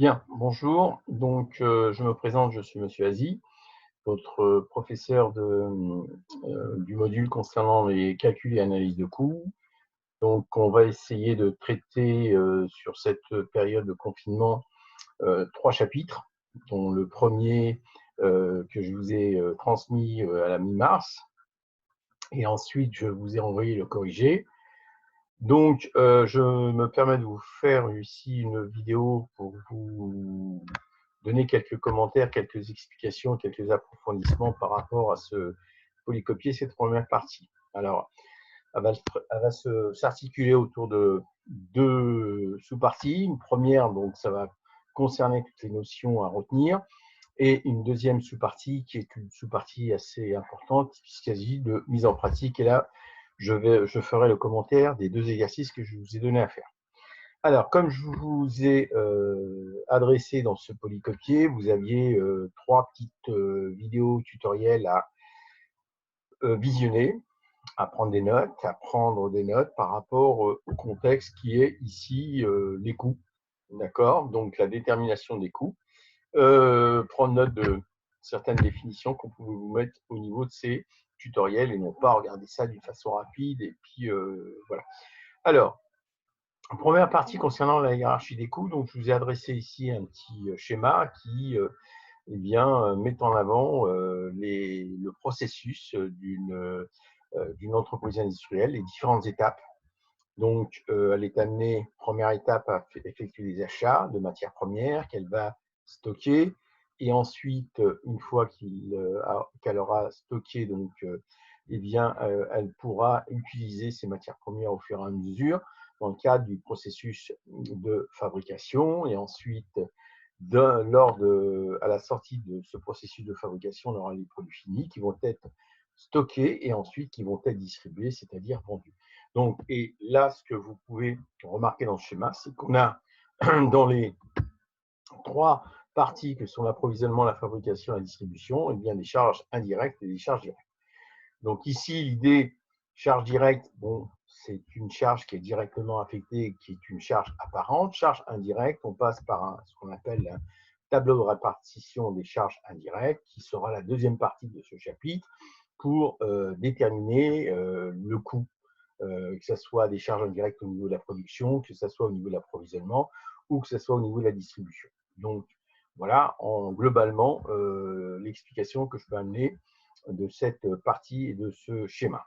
Bien, bonjour. Donc, je me présente, je suis Monsieur Azy, votre professeur du module concernant les calculs et analyse de coûts. Donc, on va essayer de traiter sur cette période de confinement 3 chapitres, dont le premier que je vous ai transmis à la mi-mars, et ensuite je vous ai envoyé le corrigé. Donc, je me permets de vous faire ici une vidéo pour vous donner quelques commentaires, quelques explications, quelques approfondissements par rapport à ce polycopier, cette première partie. Alors, elle va s'articuler autour de deux sous-parties. Une première, donc ça va concerner toutes les notions à retenir, et une deuxième sous-partie qui est une sous-partie assez importante puisqu'il s'agit de mise en pratique. Et là, je ferai le commentaire des deux exercices que je vous ai donné à faire. Alors, comme je vous ai adressé dans ce polycopier, vous aviez 3 petites vidéos tutoriels à visionner, à prendre des notes par rapport au contexte qui est ici les coûts. D'accord? Donc, la détermination des coûts. Prendre note de certaines définitions qu'on pouvait vous mettre au niveau de ces tutoriels et non pas regarder ça d'une façon rapide. Et puis, voilà. Alors, première partie concernant la hiérarchie des coûts, donc je vous ai adressé ici un petit schéma qui eh bien, met en avant le processus d'une entreprise industrielle, les différentes étapes. Donc, elle est amenée, première étape, à effectuer des achats de matières premières qu'elle va stocker. Et ensuite, une fois qu'elle aura stocké, donc, eh bien, elle pourra utiliser ces matières premières au fur et à mesure dans le cadre du processus de fabrication. Et ensuite, à la sortie de ce processus de fabrication, on aura les produits finis qui vont être stockés et ensuite qui vont être distribués, c'est-à-dire vendus. Donc, et là, ce que vous pouvez remarquer dans ce schéma, c'est qu'on a dans les 3 parties que sont l'approvisionnement, la fabrication et la distribution, eh bien, des charges indirectes et des charges directes. Donc ici, l'idée charge directe, bon, c'est une charge qui est directement affectée, qui est une charge apparente. Charge indirecte, on passe par ce qu'on appelle un tableau de répartition des charges indirectes, qui sera la deuxième partie de ce chapitre, pour déterminer le coût, que ce soit des charges indirectes au niveau de la production, que ce soit au niveau de l'approvisionnement ou que ce soit au niveau de la distribution. Donc voilà, globalement, l'explication que je peux amener de cette partie et de ce schéma.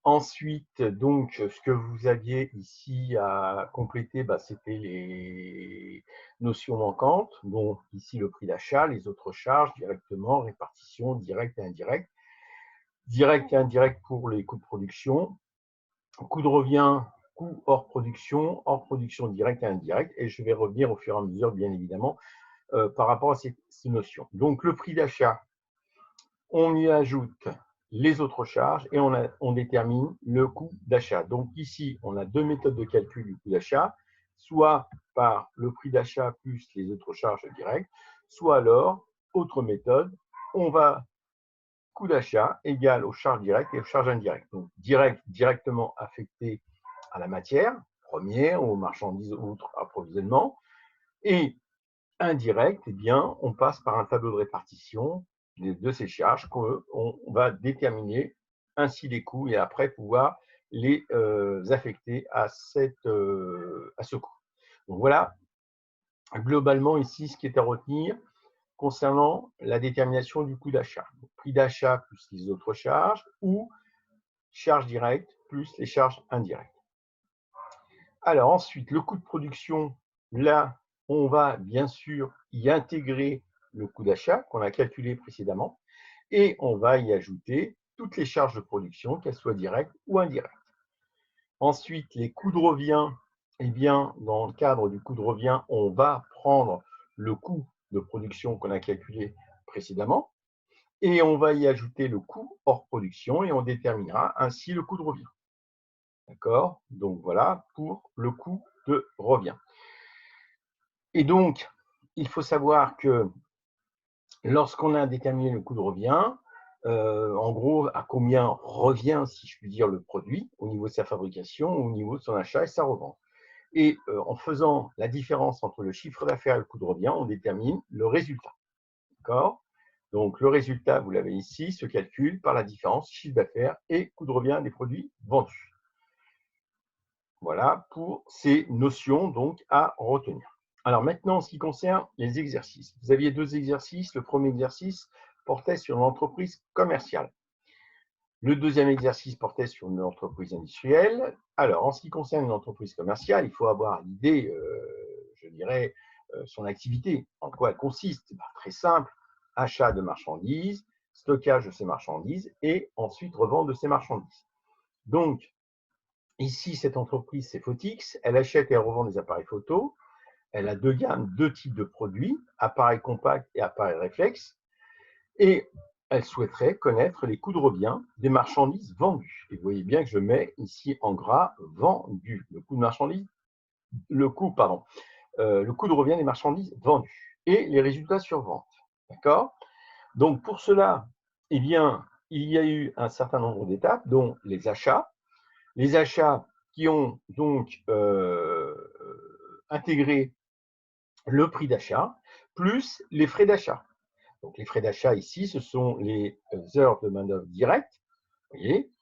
Ensuite, donc, ce que vous aviez ici à compléter, c'était les notions manquantes, donc ici le prix d'achat, les autres charges directement, répartition directe et indirecte. Direct et indirect pour les coûts de production, coût de revient, coût hors production direct et indirect, et je vais revenir au fur et à mesure, bien évidemment, par rapport à ces notions. Donc, le prix d'achat, on y ajoute les autres charges et on détermine le coût d'achat. Donc ici, on a deux méthodes de calcul du coût d'achat, soit par le prix d'achat plus les autres charges directes, soit alors, autre méthode, on va coût d'achat égal aux charges directes et aux charges indirectes. Donc directement affecté à la matière première, aux marchandises ou autres approvisionnements, et indirect, eh bien, on passe par un tableau de répartition de ces charges qu'on va déterminer ainsi les coûts et après pouvoir les affecter à ce coût. Donc voilà, globalement ici, ce qui est à retenir concernant la détermination du coût d'achat. Prix d'achat plus les autres charges ou charges directes plus les charges indirectes. Alors ensuite, le coût de production, là, on va bien sûr y intégrer le coût d'achat qu'on a calculé précédemment et on va y ajouter toutes les charges de production, qu'elles soient directes ou indirectes. Ensuite, les coûts de revient, eh bien, dans le cadre du coût de revient, on va prendre le coût de production qu'on a calculé précédemment et on va y ajouter le coût hors production et on déterminera ainsi le coût de revient. D'accord? Donc voilà pour le coût de revient. Et donc, il faut savoir que lorsqu'on a déterminé le coût de revient, en gros, à combien revient, si je puis dire, le produit au niveau de sa fabrication, au niveau de son achat et sa revente. Et en faisant la différence entre le chiffre d'affaires et le coût de revient, on détermine le résultat. D'accord? Donc, le résultat, vous l'avez ici, se calcule par la différence chiffre d'affaires et coût de revient des produits vendus. Voilà pour ces notions donc à retenir. Alors maintenant, en ce qui concerne les exercices. Vous aviez deux exercices. Le premier exercice portait sur l'entreprise commerciale. Le deuxième exercice portait sur une entreprise industrielle. Alors, en ce qui concerne l'entreprise commerciale, il faut avoir l'idée, je dirais, son activité, en quoi elle consiste. Très simple, achat de marchandises, stockage de ces marchandises et ensuite revente de ces marchandises. Donc, ici, cette entreprise, c'est Photix. Elle achète et revend des appareils photo. Elle a deux gammes, deux types de produits, appareil compact et appareil réflexe. Et elle souhaiterait connaître les coûts de revient des marchandises vendues. Et vous voyez bien que je mets ici en gras vendu, le coût de marchandises, le coût de revient des marchandises vendues et les résultats sur vente. D'accord? Donc pour cela, eh bien, il y a eu un certain nombre d'étapes, dont les achats qui ont donc intégré le prix d'achat plus les frais d'achat. Donc, les frais d'achat ici, ce sont les heures de main-d'œuvre directes, vous voyez,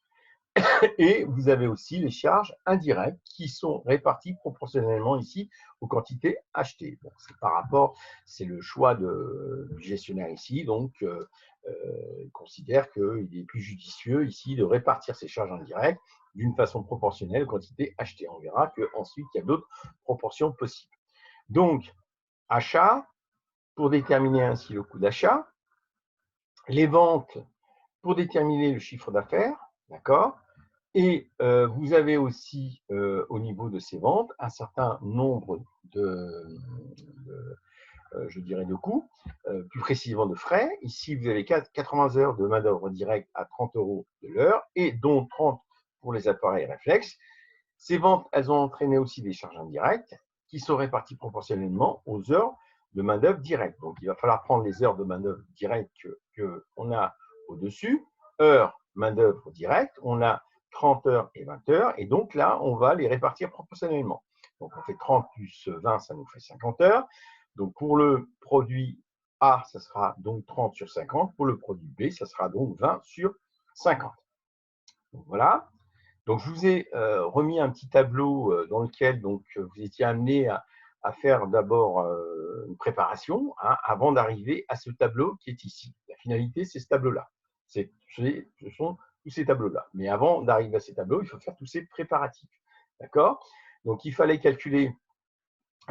et vous avez aussi les charges indirectes qui sont réparties proportionnellement ici aux quantités achetées. Bon, c'est par rapport, c'est le choix du gestionnaire ici, donc il considère qu'il est plus judicieux ici de répartir ces charges indirectes d'une façon proportionnelle aux quantités achetées. On verra qu'ensuite, il y a d'autres proportions possibles. Donc, achat, pour déterminer ainsi le coût d'achat, les ventes pour déterminer le chiffre d'affaires, d'accord? Et vous avez aussi, au niveau de ces ventes, un certain nombre je dirais, de coûts, plus précisément de frais. Ici, vous avez 80 heures de main-d'œuvre directe à 30 € de l'heure, et dont 30 pour les appareils réflexes. Ces ventes, elles ont entraîné aussi des charges indirectes qui sont réparties proportionnellement aux heures de main-d'œuvre directe. Donc, il va falloir prendre les heures de main-d'œuvre directe qu'on a au-dessus, heures main-d'œuvre directe, on a 30 heures et 20 heures, et donc là, on va les répartir proportionnellement. Donc, on fait 30 plus 20, ça nous fait 50 heures. Donc, pour le produit A, ça sera donc 30 sur 50. Pour le produit B, ça sera donc 20 sur 50. Donc, voilà. Donc, je vous ai remis un petit tableau dans lequel donc, vous étiez amené à faire d'abord une préparation avant d'arriver à ce tableau qui est ici. La finalité, c'est ce tableau-là. Ce sont tous ces tableaux-là. Mais avant d'arriver à ces tableaux, il faut faire tous ces préparatifs. D'accord? Donc, il fallait calculer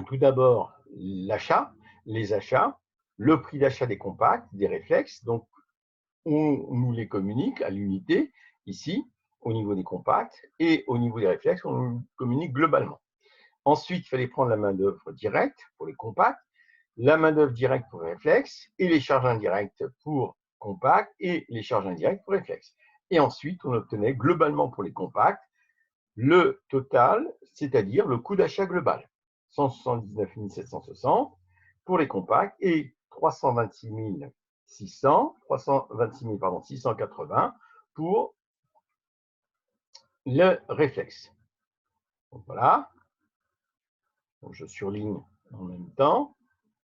tout d'abord l'achat, les achats, le prix d'achat des compacts, des réflexes. Donc, on nous les communique à l'unité, ici, au niveau des compacts, et au niveau des réflexes, on nous communique globalement. Ensuite, il fallait prendre la main-d'œuvre directe pour les compacts, la main-d'œuvre directe pour les réflexes, et les charges indirectes pour compacts, et les charges indirectes pour réflexes. Et ensuite, on obtenait globalement pour les compacts le total, c'est-à-dire le coût d'achat global. 179 760 pour les compacts et 326 680 pour le réflexe. Donc voilà. Donc je surligne en même temps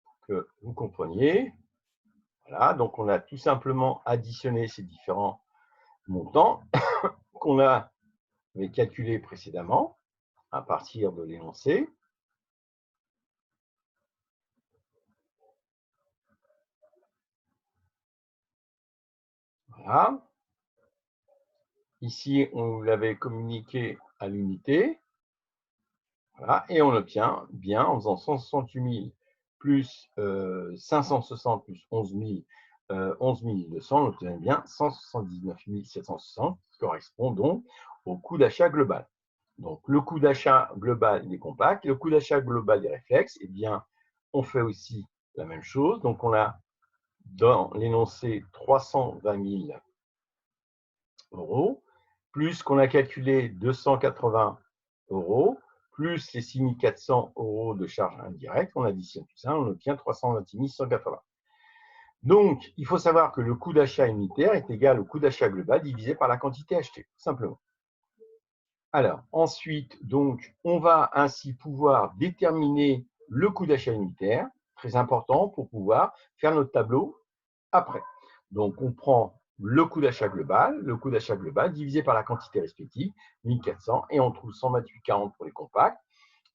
pour que vous compreniez. Voilà. Donc on a tout simplement additionné ces différents montants qu'on avait calculés précédemment à partir de l'énoncé. Voilà. Ici, on l'avait communiqué à l'unité. Voilà. Et on obtient bien en faisant 168 000 plus 560 plus 11 200, on obtient bien 179 760 qui correspond donc au coût d'achat global. Donc, le coût d'achat global des compacts, le coût d'achat global des réflexes, eh bien, on fait aussi la même chose. Donc, on a dans l'énoncé 320 000 €, plus qu'on a calculé 280 €, plus les 6 400 € de charges indirectes, on additionne tout ça, on obtient 326 180. Donc, il faut savoir que le coût d'achat unitaire est égal au coût d'achat global divisé par la quantité achetée, simplement. Alors, ensuite, donc, on va ainsi pouvoir déterminer le coût d'achat unitaire, très important pour pouvoir faire notre tableau après. Donc, on prend le coût d'achat global divisé par la quantité respective, 1400, et on trouve 128,40 pour les compacts.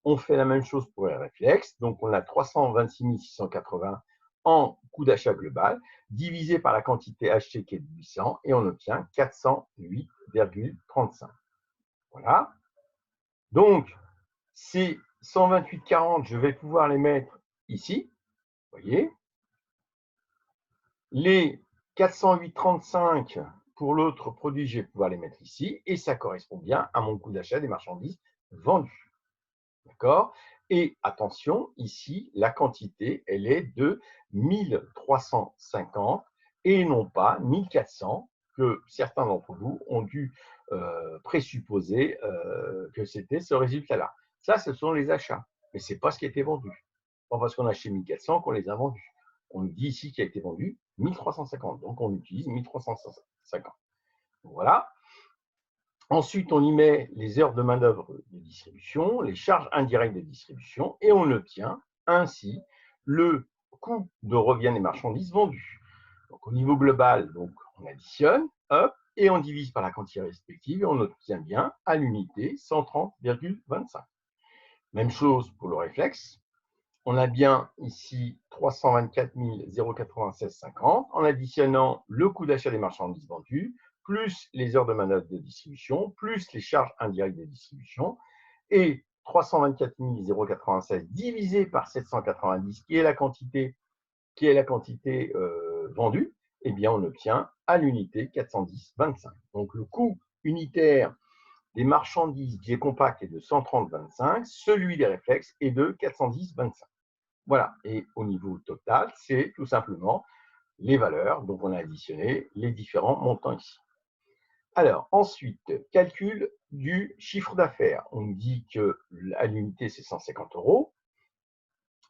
On fait la même chose pour les réflexes, donc on a 326 680 en coût d'achat global, divisé par la quantité achetée qui est de 800, et on obtient 408,35. Voilà. Donc, ces 128,40, je vais pouvoir les mettre ici, vous voyez. Les 408,35 pour l'autre produit, je vais pouvoir les mettre ici, et ça correspond bien à mon coût d'achat des marchandises vendues. D'accord? Et attention, ici, la quantité, elle est de 1350 et non pas 1400 que certains d'entre vous ont dû présupposer que c'était ce résultat-là. Ça, ce sont les achats, mais ce n'est pas ce qui a été vendu. Pas parce qu'on a acheté 1400 qu'on les a vendus. On nous dit ici qu'il a été vendu 1350, donc on utilise 1350. Voilà. Ensuite, on y met les heures de main-d'œuvre de distribution, les charges indirectes de distribution, et on obtient ainsi le coût de revient des marchandises vendues. Donc, au niveau global, donc, on additionne, hop, et on divise par la quantité respective, et on obtient bien à l'unité 130,25. Même chose pour le réflexe. On a bien ici 324 096,50 en additionnant le coût d'achat des marchandises vendues, plus les heures de manœuvre de distribution, plus les charges indirectes de distribution, et 324 096 divisé par 790, qui est la quantité vendue, eh bien on obtient à l'unité 410,25. Donc le coût unitaire des marchandises biais compacts est de 130,25, celui des réflexes est de 410,25. Voilà, et au niveau total, c'est tout simplement les valeurs, donc on a additionné les différents montants ici. Alors, ensuite, calcul du chiffre d'affaires. On dit que à l'unité, c'est 150 €.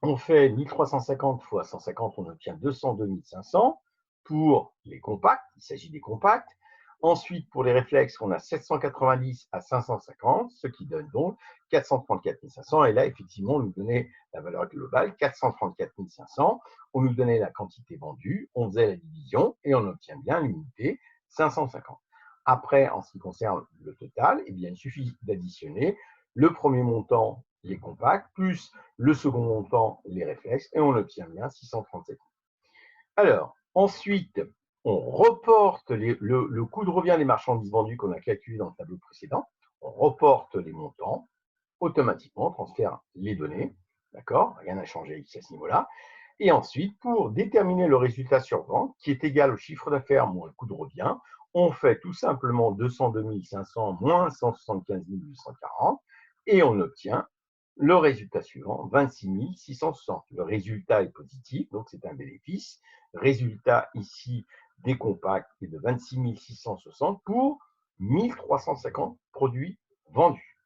On fait 1350 fois 150, on obtient 202 500 pour les compacts, il s'agit des compacts. Ensuite, pour les réflexes, on a 790 à 550, ce qui donne donc 434 500. Et là, effectivement, on nous donnait la valeur globale, 434 500. On nous donnait la quantité vendue, on faisait la division et on obtient bien l'unité 550. Après, en ce qui concerne le total, eh bien, il suffit d'additionner le premier montant, les compacts, plus le second montant, les réflexes, et on obtient bien 637. Alors, ensuite, on reporte le coût de revient des marchandises vendues qu'on a calculé dans le tableau précédent. On reporte les montants automatiquement, on transfère les données. D'accord? Rien n'a changé ici à ce niveau-là. Et ensuite, pour déterminer le résultat sur vente, qui est égal au chiffre d'affaires moins le coût de revient, on fait tout simplement 202 500 moins 175 840 et on obtient le résultat suivant, 26 660. Le résultat est positif, donc c'est un bénéfice. Résultat ici des compacts est de 26 660 pour 1350 produits vendus.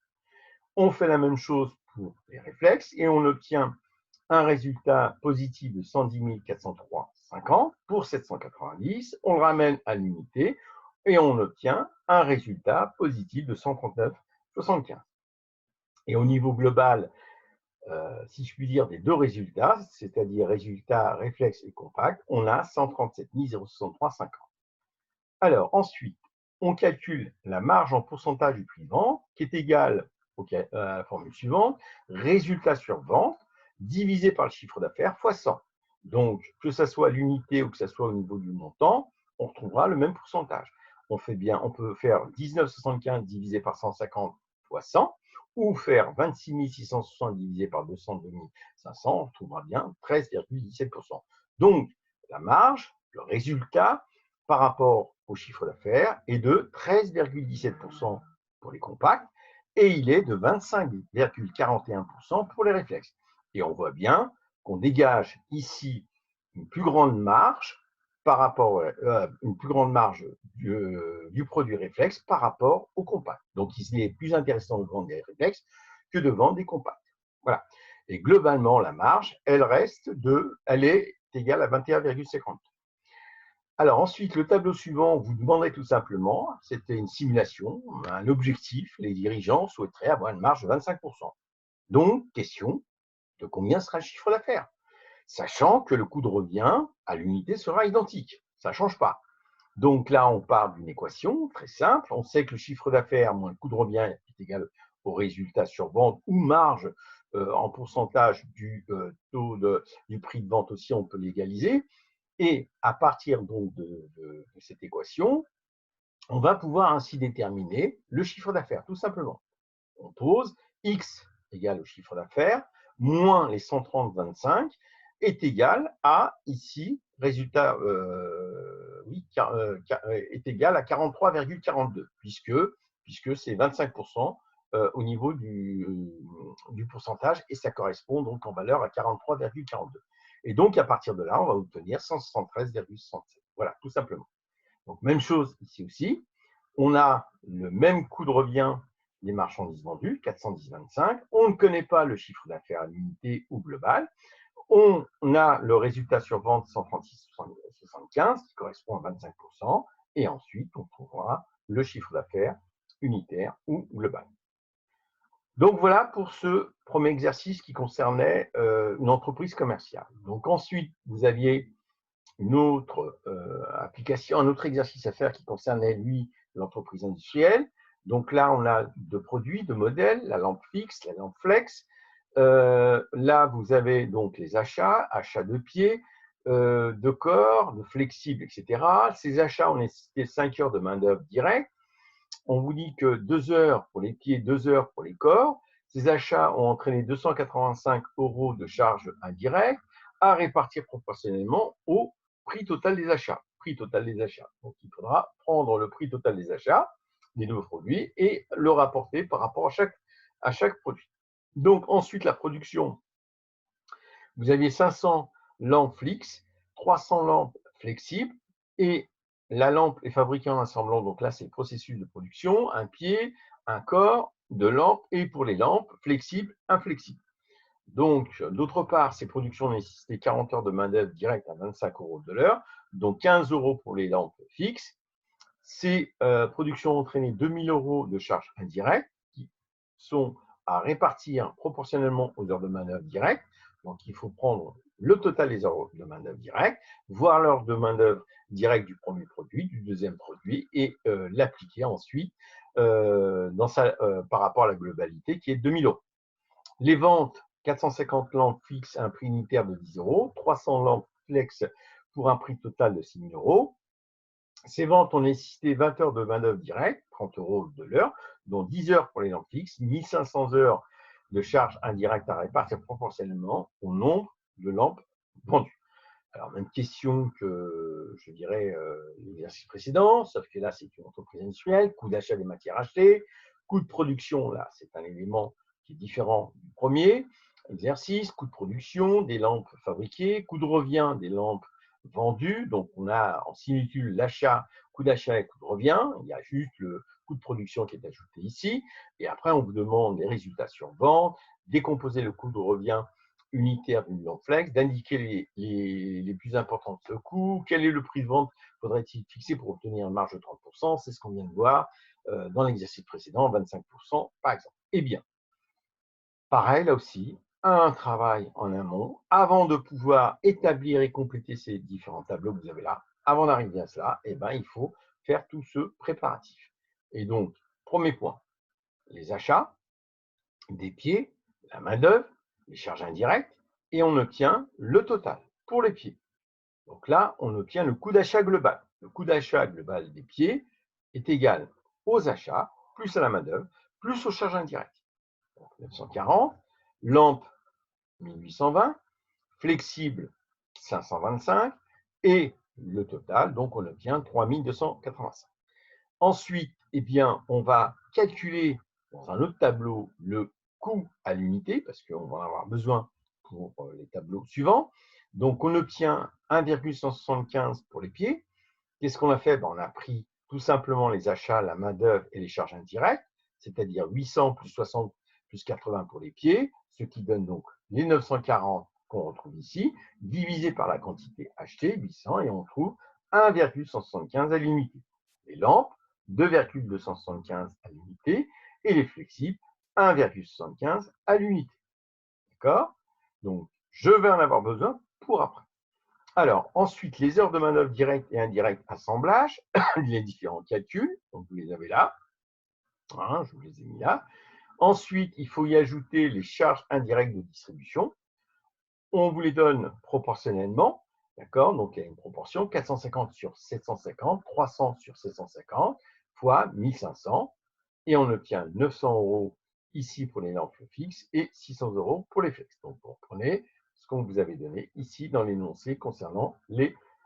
On fait la même chose pour les réflexes et on obtient un résultat positif de 110 403,50 pour 790. On le ramène à l'unité et on obtient un résultat positif de 139,75. Et au niveau global, si je puis dire, des deux résultats, c'est-à-dire résultat réflexe et compact, on a 137 063,50. Alors, ensuite, on calcule la marge en pourcentage du prix de vente, qui est égale à la formule suivante, résultat sur vente, divisé par le chiffre d'affaires fois 100. Donc, que ce soit l'unité ou que ce soit au niveau du montant, on retrouvera le même pourcentage. On peut faire 19,75 divisé par 150 fois 100, ou faire 26 660 divisé par 202 500, on trouvera bien 13,17%. Donc, la marge, le résultat, par rapport au chiffre d'affaires est de 13,17% pour les compacts et il est de 25,41% pour les réflexes. Et on voit bien qu'on dégage ici une plus grande marge par rapport une plus grande marge du produit réflexe par rapport au compact. Donc, il est plus intéressant de vendre des réflexes que de vendre des compacts. Voilà. Et globalement, la marge, elle est égale à 21,50. Alors ensuite, le tableau suivant vous demanderait tout simplement, c'était une simulation, un objectif, les dirigeants souhaiteraient avoir une marge de 25%. Donc, question, de combien sera le chiffre d'affaires? Sachant que le coût de revient à l'unité sera identique, ça ne change pas. Donc là, on part d'une équation très simple. On sait que le chiffre d'affaires moins le coût de revient est égal au résultat sur vente ou marge en pourcentage du taux du prix de vente aussi, on peut l'égaliser. Et à partir donc de cette équation, on va pouvoir ainsi déterminer le chiffre d'affaires, tout simplement. On pose X égale au chiffre d'affaires moins les 130,25 est égal à, ici, résultat est égal à 43,42, puisque c'est 25% au niveau du pourcentage, et ça correspond donc en valeur à 43,42. Et donc, à partir de là, on va obtenir 173,67. Voilà, tout simplement. Donc, même chose ici aussi. On a le même coût de revient des marchandises vendues, 410,25. On ne connaît pas le chiffre d'affaires à l'unité ou global. On a le résultat sur vente 136,75 qui correspond à 25%. Et ensuite, on trouvera le chiffre d'affaires unitaire ou global. Donc voilà pour ce premier exercice qui concernait une entreprise commerciale. Donc ensuite, vous aviez une autre application, un autre exercice à faire qui concernait, lui, l'entreprise industrielle. Donc là, on a deux produits, deux modèles, la lampe fixe, la lampe flex. Là, vous avez donc les achats, achats de pieds, de corps, de flexibles, etc. Ces achats, on a cité 5 heures de main-d'œuvre directe. On vous dit que 2 heures pour les pieds, 2 heures pour les corps. Ces achats ont entraîné 285 € de charges indirectes à répartir proportionnellement au prix total des achats. Prix total des achats. Donc, il faudra prendre le prix total des achats des nouveaux produits et le rapporter par rapport à chaque produit. Donc, ensuite, la production. Vous aviez 500 lampes fixes, 300 lampes flexibles et la lampe est fabriquée en assemblant. Donc là, c'est le processus de production, un pied, un corps de lampe et pour les lampes flexibles, inflexibles. Donc, d'autre part, ces productions nécessitaient 40 heures de main-d'œuvre directe à 25 € de l'heure, donc 15 € pour les lampes fixes. Ces productions ont entraîné 2000 € de charges indirectes qui sont à répartir proportionnellement aux heures de main-d'œuvre directes. Donc, il faut prendre le total des heures de main-d'œuvre directe, voir l'heure de main-d'œuvre directe du premier produit, du deuxième produit, et l'appliquer ensuite par rapport à la globalité qui est de 2000 €. Les ventes, 450 lampes fixes à un prix unitaire de 10 €, 300 lampes flex pour un prix total de 6 000 €. Ces ventes ont nécessité 20 heures de main-d'œuvre directe, 30 € de l'heure, dont 10 heures pour les lampes fixes, 1500 heures de charges indirectes à répartir proportionnellement au nombre de lampes vendues. Alors, même question que, je dirais, l'exercice précédent, sauf que là, c'est une entreprise industrielle, coût d'achat des matières achetées, coût de production, là, c'est un élément qui est différent du premier exercice, coût de production des lampes fabriquées, coût de revient des lampes vendues. Donc, on a en similitude l'achat, coût d'achat et coût de revient. Il y a juste le coût de production qui est ajouté ici. Et après, on vous demande les résultats sur vente, décomposer le coût de revient unitaire d'une lampe flex, d'indiquer les plus importants de ce coût, quel est le prix de vente faudrait-il fixer pour obtenir une marge de 30%, c'est ce qu'on vient de voir dans l'exercice précédent, 25% par exemple. Eh bien, pareil, là aussi, un travail en amont avant de pouvoir établir et compléter ces différents tableaux que vous avez là. Avant d'arriver à cela, eh ben, il faut faire tout ce préparatif. Et donc, premier point, les achats, des pieds, la main-d'œuvre, les charges indirectes, et on obtient le total pour les pieds. Donc là, on obtient le coût d'achat global. Le coût d'achat global des pieds est égal aux achats, plus à la main-d'œuvre, plus aux charges indirectes. Donc 940, lampe 1820, flexible 525, et le total, donc on obtient 3285. Ensuite, eh bien, on va calculer dans un autre tableau le coût à l'unité, parce qu'on va en avoir besoin pour les tableaux suivants. Donc, on obtient 1,175 pour les pieds. Qu'est-ce qu'on a fait? On a pris tout simplement les achats, la main-d'œuvre et les charges indirectes, c'est-à-dire 800 plus 60 plus 80 pour les pieds, ce qui donne donc les 940 qu'on retrouve ici, divisé par la quantité achetée, 800, et on trouve 1,175 à l'unité. Les lampes, 2,275 à l'unité. Et les flexibles, 1,75 à l'unité. D'accord? Donc, je vais en avoir besoin pour après. Alors, ensuite, les heures de manœuvre directe et indirecte assemblage, les différents calculs, donc vous les avez là, hein, je vous les ai mis là. Ensuite, il faut y ajouter les charges indirectes de distribution. On vous les donne proportionnellement, d'accord? Donc, il y a une proportion 450 sur 750, 300 sur 750 fois 1500, et on obtient 900 € ici pour les lampes fixes et 600 € pour les flex. Donc, vous reprenez ce qu'on vous avait donné ici dans l'énoncé concernant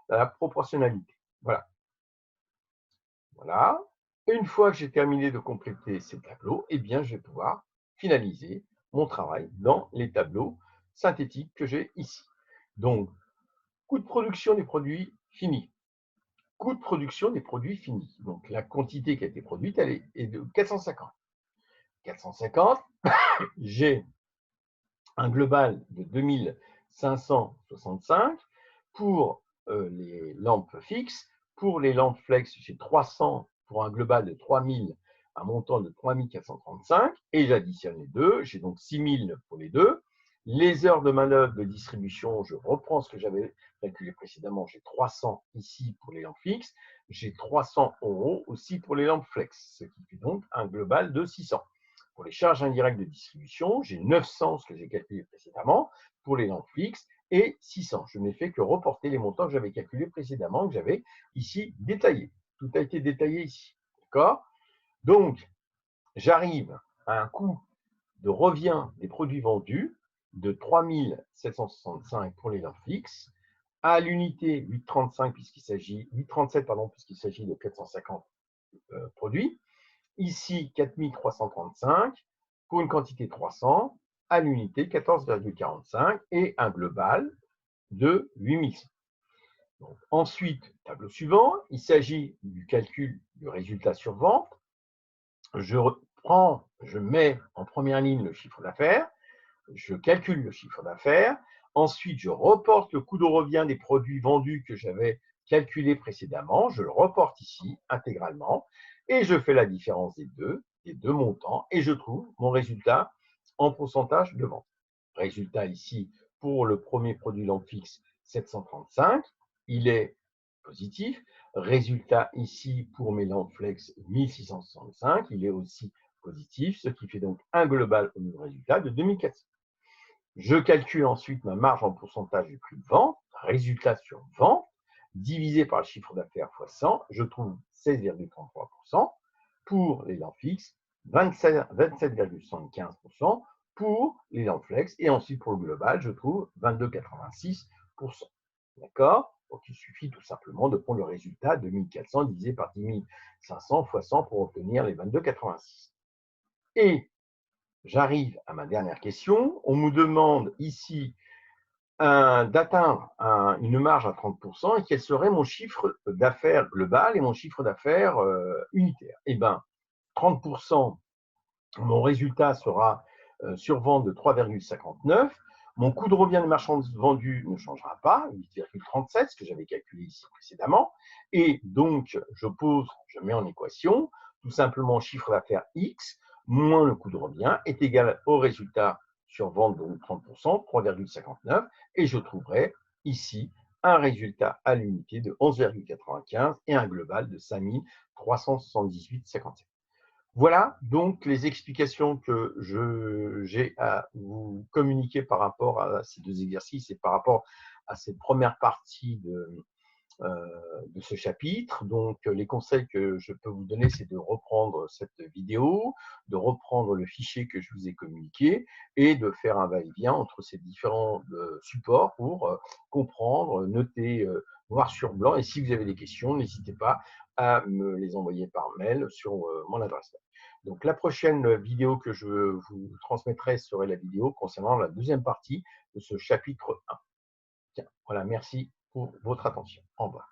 la proportionnalité. Voilà. Voilà. Une fois que j'ai terminé de compléter ces tableaux, eh bien, je vais pouvoir finaliser mon travail dans les tableaux synthétiques que j'ai ici. Donc, coût de production des produits finis. Coût de production des produits finis. Donc, la quantité qui a été produite, elle est de 450. 450, j'ai un global de 2565 pour les lampes fixes. Pour les lampes flex, j'ai 300 pour un global de 3000, un montant de 3435. Et j'additionne les deux, j'ai donc 6000 pour les deux. Les heures de manœuvre de distribution, je reprends ce que j'avais calculé précédemment, j'ai 300 ici pour les lampes fixes, j'ai 300 € aussi pour les lampes flex, ce qui fait donc un global de 600. Pour les charges indirectes de distribution, j'ai 900, ce que j'ai calculé précédemment, pour les lampes fixes, et 600. Je n'ai fait que reporter les montants que j'avais calculés précédemment, que j'avais ici détaillés. Tout a été détaillé ici. D'accord? Donc, j'arrive à un coût de revient des produits vendus de 3765 pour les lampes fixes, à l'unité 8,37 puisqu'il s'agit de 450 produits. Ici, 4335 pour une quantité 300 à l'unité 14,45 et un global de 8100. Donc, ensuite, tableau suivant, il s'agit du calcul du résultat sur vente. Je mets en première ligne le chiffre d'affaires, je calcule le chiffre d'affaires, ensuite je reporte le coût de revient des produits vendus que j'avais calculé précédemment, je le reporte ici intégralement et je fais la différence des deux montants et je trouve mon résultat en pourcentage de vente. Résultat ici pour le premier produit lampe fixe 735, il est positif. Résultat ici pour mes lampes flex 1665, il est aussi positif, ce qui fait donc un global au niveau résultat de 2400. Je calcule ensuite ma marge en pourcentage du prix de vente, résultat sur vente, divisé par le chiffre d'affaires fois 100, je trouve 16,33%. Pour les lampes fixes, 27,75% pour les lampes flex. Et ensuite, pour le global, je trouve 22,86%. D'accord? Donc, il suffit tout simplement de prendre le résultat de 1400 divisé par 10 500 fois 100 pour obtenir les 22,86. Et j'arrive à ma dernière question. On me demande ici d'atteindre une marge à 30% et quel serait mon chiffre d'affaires global et mon chiffre d'affaires unitaire. Eh bien, 30%, mon résultat sera sur vente de 3,59. Mon coût de revient des marchandises vendues ne changera pas, 8,37, ce que j'avais calculé ici précédemment. Et donc, je mets en équation tout simplement chiffre d'affaires X moins le coût de revient est égal au résultat sur vente de 30%, 3,59, et je trouverai ici un résultat à l'unité de 11,95 et un global de 5378,57. Voilà donc les explications que j'ai à vous communiquer par rapport à ces deux exercices et par rapport à cette première partie de ce chapitre. Donc, les conseils que je peux vous donner, c'est de reprendre cette vidéo, de reprendre le fichier que je vous ai communiqué et de faire un va-et-vient entre ces différents supports pour comprendre, noter noir sur blanc. Et si vous avez des questions, n'hésitez pas à me les envoyer par mail sur mon adresse mail. Donc, la prochaine vidéo que je vous transmettrai serait la vidéo concernant la deuxième partie de ce chapitre 1. Tiens, voilà, merci pour votre attention. Au revoir.